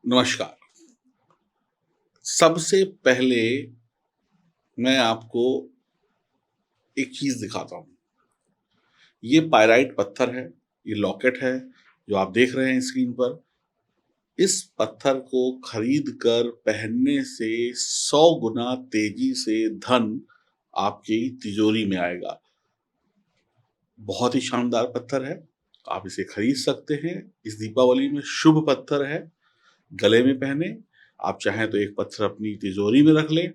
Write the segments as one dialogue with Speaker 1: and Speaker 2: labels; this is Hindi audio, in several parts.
Speaker 1: नमस्कार। सबसे पहले मैं आपको एक चीज़ दिखाता हूँ। ये पाइराइट पत्थर है, ये लॉकेट है जो आप देख रहे हैं स्क्रीन पर। इस पत्थर को खरीद कर पहनने से 100 गुना तेजी से धन आपकी तिजोरी में आएगा। बहुत ही शानदार पत्थर है, आप इसे खरीद सकते हैं। इस दीपावली में शुभ पत्थर है, गले में पहने। आप चाहें तो एक पत्थर अपनी तिजोरी में रख लें,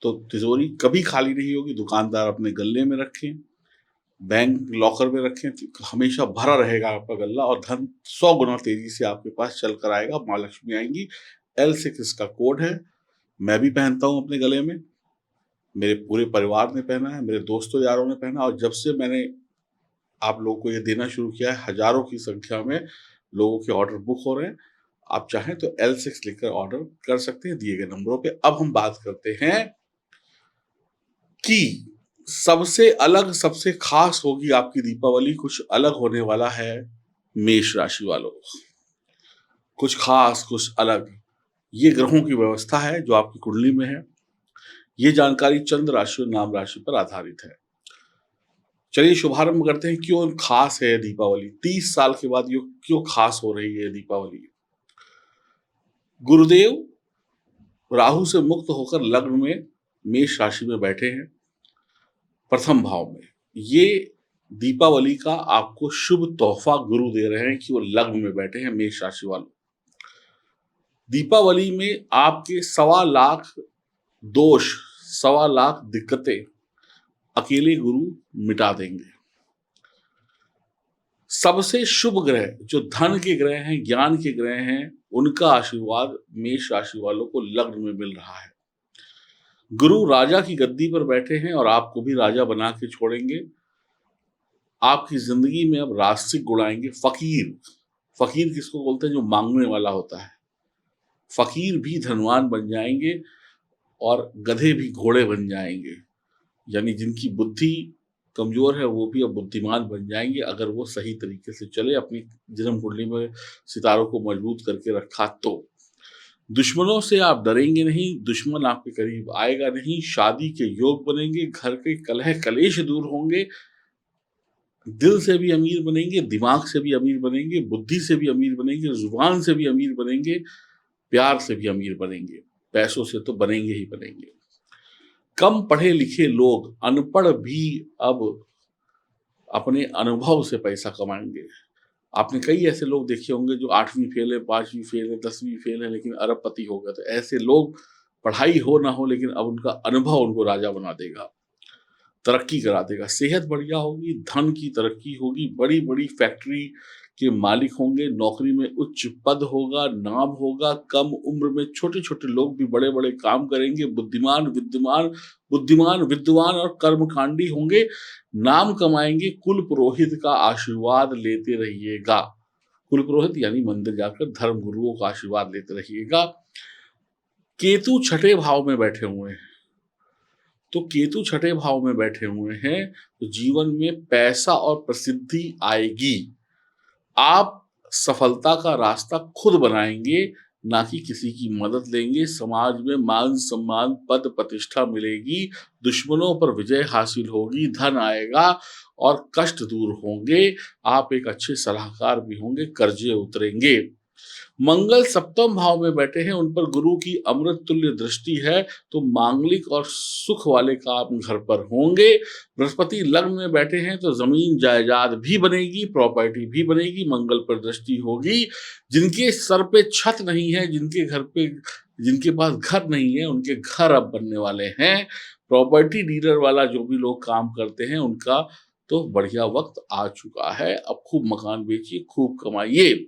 Speaker 1: तो तिजोरी कभी खाली नहीं होगी। दुकानदार अपने गल्ले में रखें, बैंक लॉकर में रखें, तो हमेशा भरा रहेगा आपका गल्ला और धन 100 गुना तेजी से आपके पास चल कर आएगा। माँ लक्ष्मी आएंगी। L6 इसका कोड है। मैं भी पहनता हूँ अपने गले में, मेरे पूरे परिवार ने पहना है, मेरे दोस्तों यारों ने पहना, और जब से मैंने आप लोगों को ये देना शुरू किया है, हजारों की संख्या में लोगों के ऑर्डर बुक हो रहे हैं। आप चाहें तो L6 लिखकर ऑर्डर कर सकते हैं दिए गए नंबरों पे। अब हम बात करते हैं कि सबसे अलग, सबसे खास होगी आपकी दीपावली। कुछ अलग होने वाला है मेष राशि वालों, कुछ खास, कुछ अलग। ये ग्रहों की व्यवस्था है जो आपकी कुंडली में है। ये जानकारी चंद्र राशि और नाम राशि पर आधारित है। चलिए शुभारंभ करते हैं। क्यों खास है दीपावली? 30 साल के बाद ये क्यों खास हो रही है दीपावली? गुरुदेव राहु से मुक्त होकर लग्न में मेष राशि में बैठे हैं, प्रथम भाव में। ये दीपावली का आपको शुभ तोहफा गुरु दे रहे हैं कि वो लग्न में बैठे हैं मेष राशि वालों। दीपावली में आपके 1.25 लाख दोष, 1.25 लाख दिक्कतें अकेले गुरु मिटा देंगे। सबसे शुभ ग्रह जो धन के ग्रह हैं, ज्ञान के ग्रह हैं, उनका आशीर्वाद मेष राशि वालों को लग्न में मिल रहा है। गुरु राजा की गद्दी पर बैठे हैं और आपको भी राजा बना के छोड़ेंगे। आपकी जिंदगी में अब रास्तिक गुण आएंगे। फकीर, फकीर किसको बोलते हैं? जो मांगने वाला होता है। फकीर भी धनवान बन जाएंगे और गधे भी घोड़े बन जाएंगे। यानी जिनकी बुद्धि कमजोर है वो भी अब बुद्धिमान बन जाएंगे, अगर वो सही तरीके से चले, अपनी जन्म कुंडली में सितारों को मजबूत करके रखा तो। दुश्मनों से आप डरेंगे नहीं, दुश्मन आपके करीब आएगा नहीं। शादी के योग बनेंगे, घर के कलह कलेश दूर होंगे। दिल से भी अमीर बनेंगे, दिमाग से भी अमीर बनेंगे, बुद्धि से भी अमीर बनेंगे, जुबान से भी अमीर बनेंगे, प्यार से भी अमीर बनेंगे। पैसों से तो बनेंगे ही बनेंगे। कम पढ़े लिखे लोग, अनपढ़ भी अब अपने अनुभव से पैसा कमाएंगे। आपने कई ऐसे लोग देखे होंगे जो 8वीं फेल है, 5वीं फेल है, 10वीं फेल है, लेकिन अरबपति हो गए। तो ऐसे लोग, पढ़ाई हो ना हो, लेकिन अब उनका अनुभव उनको राजा बना देगा, तरक्की करा देगा। सेहत बढ़िया होगी, धन की तरक्की होगी, बड़ी बड़ी फैक्ट्री के मालिक होंगे, नौकरी में उच्च पद होगा, नाम होगा। कम उम्र में छोटे छोटे लोग भी बड़े बड़े काम करेंगे। बुद्धिमान विद्वान, बुद्धिमान विद्वान और कर्मकांडी होंगे, नाम कमाएंगे। कुल पुरोहित का आशीर्वाद लेते रहिएगा। कुल पुरोहित यानी मंदिर जाकर धर्म गुरुओं का आशीर्वाद लेते रहिएगा। केतु छठे भाव में बैठे हुए हैं, तो केतु छठे भाव में बैठे हुए हैं तो जीवन में पैसा और प्रसिद्धि आएगी। आप सफलता का रास्ता खुद बनाएंगे, ना कि किसी की मदद लेंगे। समाज में मान सम्मान, पद प्रतिष्ठा मिलेगी, दुश्मनों पर विजय हासिल होगी, धन आएगा और कष्ट दूर होंगे। आप एक अच्छे सलाहकार भी होंगे, कर्जे उतरेंगे। मंगल सप्तम भाव में बैठे हैं, उन पर गुरु की अमृत तुल्य दृष्टि है, तो मांगलिक और सुख वाले काम घर पर होंगे। बृहस्पति लग्न में बैठे हैं तो जमीन जायदाद भी बनेगी, प्रॉपर्टी भी बनेगी, मंगल पर दृष्टि होगी। जिनके सर पे छत नहीं है, जिनके घर पे, जिनके पास घर नहीं है, उनके घर अब बनने वाले हैं। प्रॉपर्टी डीलर वाला जो भी लोग काम करते हैं उनका तो बढ़िया वक्त आ चुका है। अब खूब मकान बेचिए, खूब कमाइए।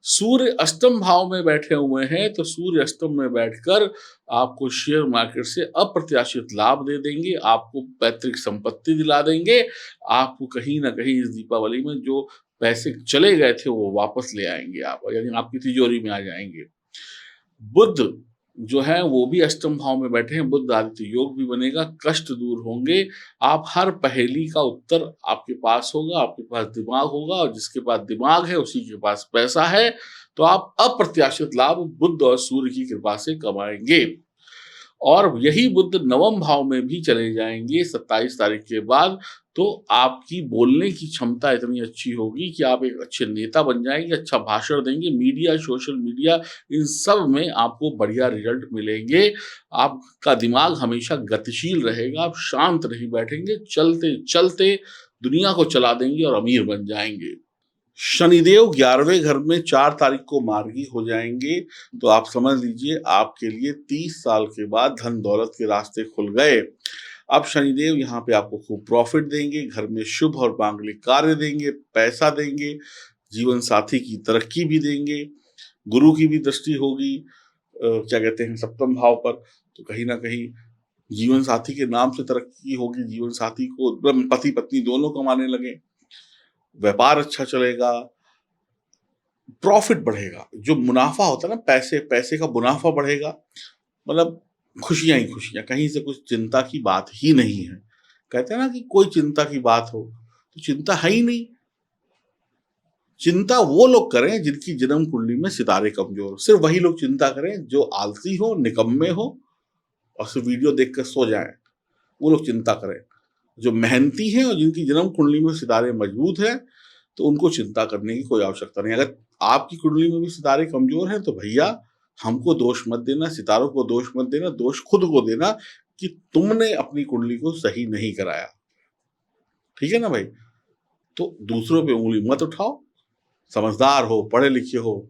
Speaker 1: सूर्य अष्टम भाव में बैठे हुए हैं, तो सूर्य अष्टम में बैठकर आपको शेयर मार्केट से अप्रत्याशित लाभ दे देंगे, आपको पैतृक संपत्ति दिला देंगे। आपको कहीं ना कहीं इस दीपावली में जो पैसे चले गए थे वो वापस ले आएंगे आप, यानी आपकी तिजोरी में आ जाएंगे। बुध जो है वो भी अष्टम भाव में बैठे हैं, बुध आदित्य योग भी बनेगा, कष्ट दूर होंगे। आप हर पहेली का उत्तर आपके पास होगा, आपके पास दिमाग होगा, और जिसके पास दिमाग है उसी के पास पैसा है। तो आप अप्रत्याशित लाभ बुध और सूर्य की कृपा से कमाएंगे। और यही बुध नवम भाव में भी चले जाएंगे 27 तारीख के बाद, तो आपकी बोलने की क्षमता इतनी अच्छी होगी कि आप एक अच्छे नेता बन जाएंगे, अच्छा भाषण देंगे, मीडिया, सोशल मीडिया, इन सब में आपको बढ़िया रिजल्ट मिलेंगे। आपका दिमाग हमेशा गतिशील रहेगा, आप शांत नहीं बैठेंगे, चलते चलते दुनिया को चला देंगे और अमीर बन जाएंगे। शनिदेव 11वें घर में 4 तारीख को मार्गी हो जाएंगे, तो आप समझ लीजिए आपके लिए 30 साल के बाद धन दौलत के रास्ते खुल गए। अब शनिदेव यहाँ पे आपको खूब प्रॉफिट देंगे, घर में शुभ और मांगलिक कार्य देंगे, पैसा देंगे, जीवन साथी की तरक्की भी देंगे, गुरु की भी दृष्टि होगी क्या कहते हैं सप्तम भाव पर, तो कहीं ना कहीं जीवन साथी के नाम से तरक्की होगी, जीवन साथी को पति पत्नी दोनों कमाने लगे, व्यापार अच्छा चलेगा, प्रॉफिट बढ़ेगा, जो मुनाफा होता है ना, पैसे पैसे का मुनाफा बढ़ेगा, मतलब खुशियां ही खुशियां, कहीं से कुछ चिंता की बात ही नहीं है। कहते हैं ना कि कोई चिंता की बात हो, तो चिंता है ही नहीं। चिंता वो लोग करें जिनकी जन्म कुंडली में सितारे कमजोर हो, सिर्फ वही लोग चिंता करें जो आलसी हो, निकम्मे हो और सिर्फ वीडियो देख कर सो जाएं, वो लोग चिंता करें। जो मेहनती हैं और जिनकी जन्म कुंडली में सितारे मजबूत हैं, तो उनको चिंता करने की कोई आवश्यकता नहीं। अगर आपकी कुंडली में भी सितारे कमजोर हैं तो भैया हमको दोष मत देना, सितारों को दोष मत देना, दोष खुद को देना कि तुमने अपनी कुंडली को सही नहीं कराया। ठीक है ना भाई? तो दूसरों पे उंगली मत उठाओ, समझदार हो, पढ़े लिखे हो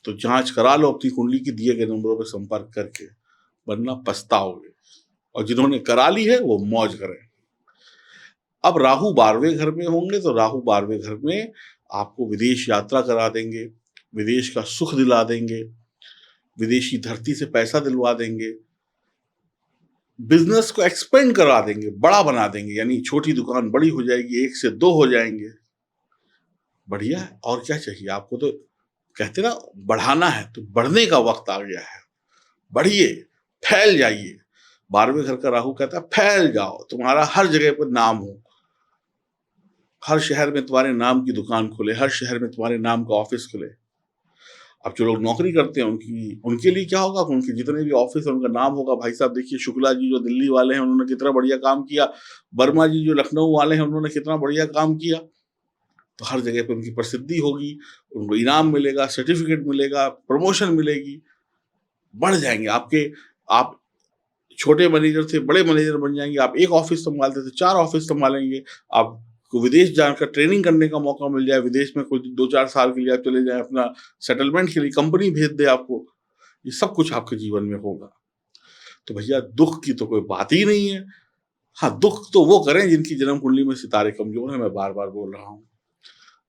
Speaker 1: तो जांच करा लो अपनी कुंडली की, दिए गए नंबरों पर संपर्क करके, वरना पछताओगे। और जिन्होंने करा ली है वो मौज करें। अब राहु 12वें घर में होंगे, तो राहु 12वें घर में आपको विदेश यात्रा करा देंगे, विदेश का सुख दिला देंगे, विदेशी धरती से पैसा दिलवा देंगे, बिजनेस को एक्सपेंड करा देंगे, बड़ा बना देंगे, यानी छोटी दुकान बड़ी हो जाएगी, 1 से 2 हो जाएंगे। बढ़िया है, और क्या चाहिए आपको? तो कहते ना बढ़ाना है तो बढ़ने का वक्त आ गया है। बढ़िए, फैल जाइए। 12वें घर का राहु कहता है फैल जाओ, तुम्हारा हर जगह पर नाम हो, हर शहर में तुम्हारे नाम की दुकान खुले, हर शहर में तुम्हारे नाम का ऑफिस खुले। अब जो लोग नौकरी करते हैं उनके लिए क्या होगा? उनके जितने भी ऑफिस है उनका नाम होगा, भाई साहब देखिए शुक्ला जी जो दिल्ली वाले हैं उन्होंने कितना बढ़िया काम किया, वर्मा जी जो लखनऊ वाले हैं उन्होंने कितना बढ़िया काम किया। तो हर जगह पे उनकी प्रसिद्धि होगी, उनको इनाम मिलेगा, सर्टिफिकेट मिलेगा, प्रमोशन मिलेगी, बढ़ जाएंगे आपके। आप छोटे मैनेजर थे, बड़े मैनेजर बन जाएंगे, आप एक ऑफिस संभालते थे 4 ऑफिस संभालेंगे। आपको विदेश जाकर ट्रेनिंग करने का मौका मिल जाए, विदेश में कुछ 2-4 साल के लिए आप चले जाए, अपना सेटलमेंट के लिए कंपनी भेज दे आपको, ये सब कुछ आपके जीवन में होगा। तो भैया दुख की तो कोई बात ही नहीं है। हाँ, दुख तो वो करें जिनकी जन्म कुंडली में सितारे कमजोर हैं, मैं बार बार बोल रहा हूँ।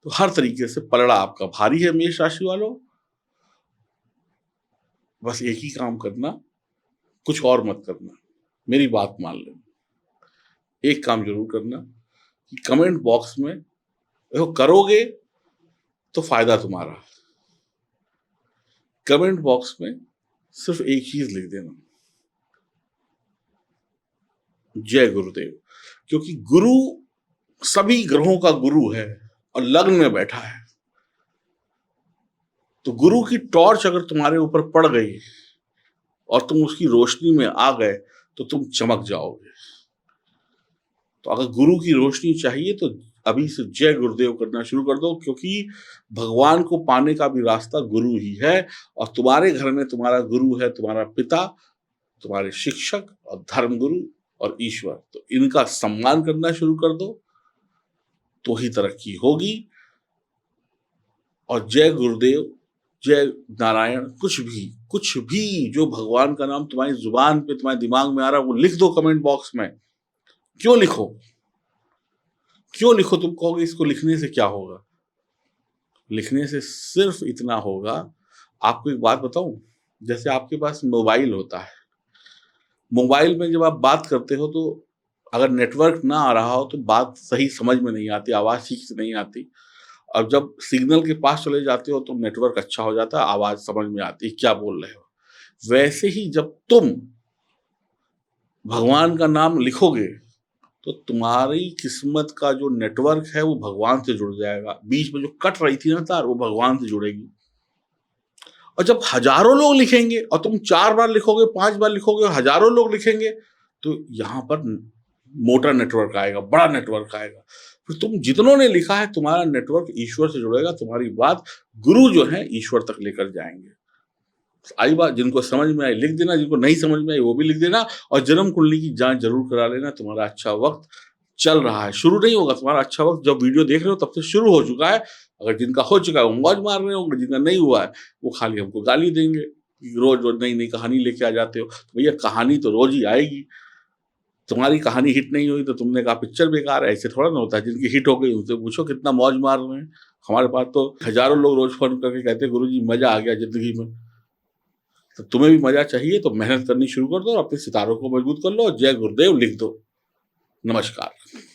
Speaker 1: तो हर तरीके से पलड़ा आपका भारी है मेष राशि वालों। बस एक ही काम करना, कुछ और मत करना, मेरी बात मान लेना। एक काम जरूर करना कि कमेंट बॉक्स में देखो, करोगे तो फायदा तुम्हारा। कमेंट बॉक्स में सिर्फ एक चीज लिख देना, जय गुरुदेव, क्योंकि गुरु सभी ग्रहों का गुरु है और लग्न में बैठा है। तो गुरु की टॉर्च अगर तुम्हारे ऊपर पड़ गई और तुम उसकी रोशनी में आ गए तो तुम चमक जाओगे। तो अगर गुरु की रोशनी चाहिए तो अभी से जय गुरुदेव करना शुरू कर दो, क्योंकि भगवान को पाने का भी रास्ता गुरु ही है। और तुम्हारे घर में तुम्हारा गुरु है, तुम्हारा पिता, तुम्हारे शिक्षक और धर्म गुरु और ईश्वर। तो इनका सम्मान करना शुरू कर दो, तो ही तरक्की होगी। और जय गुरुदेव, जय नारायण, कुछ भी जो भगवान का नाम तुम्हारी जुबान पे, तुम्हारे दिमाग में आ रहा है, वो लिख दो कमेंट बॉक्स में। क्यों लिखो? क्यों लिखो? तुम कहोगे इसको लिखने से क्या होगा? लिखने से सिर्फ इतना होगा, आपको एक बात बताऊं, जैसे आपके पास मोबाइल होता है, मोबाइल में जब आप बात करते हो तो अगर नेटवर्क ना आ रहा हो तो बात सही समझ में नहीं आती, आवाज ठीक से नहीं आती। और जब सिग्नल के पास चले जाते हो तो नेटवर्क अच्छा हो जाता है, आवाज समझ में आती है क्या बोल रहे हो। वैसे ही जब तुम भगवान का नाम लिखोगे तो तुम्हारी किस्मत का जो नेटवर्क है वो भगवान से जुड़ जाएगा। बीच में जो कट रही थी ना तार, वो भगवान से जुड़ेगी। और जब हजारों लोग लिखेंगे और तुम 4 बार लिखोगे, 5 बार लिखोगे और हजारों लोग लिखेंगे, तो यहाँ पर मोटा नेटवर्क आएगा, बड़ा नेटवर्क आएगा। फिर तुम जितनों ने लिखा है, तुम्हारा नेटवर्क ईश्वर से जुड़ेगा, तुम्हारी बात गुरु जो है ईश्वर तक लेकर जाएंगे। आई बात, जिनको समझ में आई लिख देना, जिनको नहीं समझ में आई वो भी लिख देना, और जन्म कुंडली की जांच जरूर करा लेना। तुम्हारा अच्छा वक्त चल रहा है, शुरू नहीं होगा। तुम्हारा अच्छा वक्त जब वीडियो देख रहे हो तब से शुरू हो चुका है। अगर जिनका हो चुका है वो मौज मार रहे होंगे, जिनका नहीं हुआ है वो खाली हमको गाली देंगे, रोज रोज नई नई कहानी लेके आ जाते हो। तो भैया कहानी तो रोज ही आएगी। तुम्हारी कहानी हिट नहीं हुई तो तुमने कहा पिक्चर बेकार है, ऐसे थोड़ा ना होता है। जिनकी हिट हो गई उनसे पूछो कितना मौज मार रहे हैं। हमारे पास तो हजारों लोग रोज फोन करके कहते हैं गुरुजी मजा आ गया जिंदगी में। तो तुम्हें भी मजा चाहिए तो मेहनत करनी शुरू कर दो और अपने सितारों को मजबूत कर लो और जय गुरुदेव लिख दो। नमस्कार।